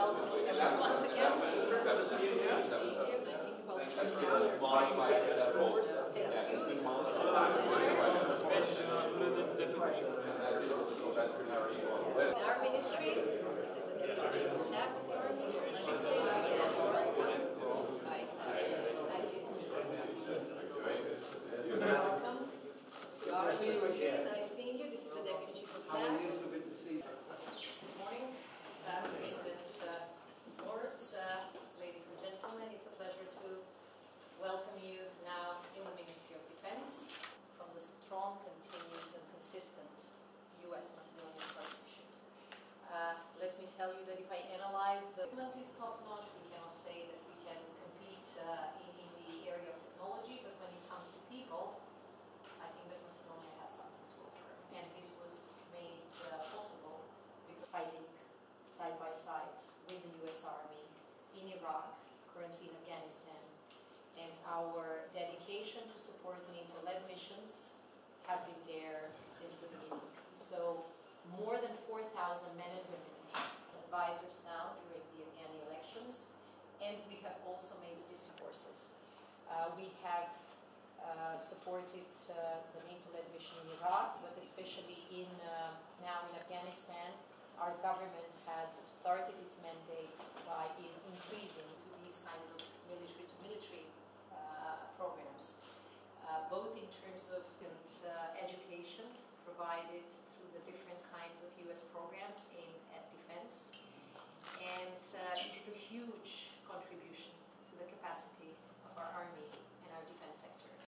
welcome everyone once again. Nice to see you. Nice to welcome you. Thank you. In our ministry, this is the Deputy Chief of Staff of the Army. Hi. Welcome to our ministry. Nice seeing you. This is the Deputy Chief of Staff. Good to see you. Good morning, President Morris, ladies and gentlemen. It's a pleasure to welcome you now in the Ministry of Defense from the strong, continued and consistent US-Macedonian partnership. Let me tell you that if I analyze the technology top-notch, we cannot say that we can compete in the area of technology, but when it comes to people, I think that Macedonia has something to offer. And this was made possible because fighting side by side with the US Army in Iraq, currently in Afghanistan, and our dedication to support NATO-led missions have been there since the beginning. So more than 4,000 men and women, advisors now during the Afghani elections, and we have also made these forces. We have supported the NATO-led mission in Iraq, but especially now in Afghanistan, our government has started its mandate by increasing to these kinds of military-to-military programs, both in terms of education provided through the different kinds of US programs aimed at defense, and it is a huge contribution to the capacity of our army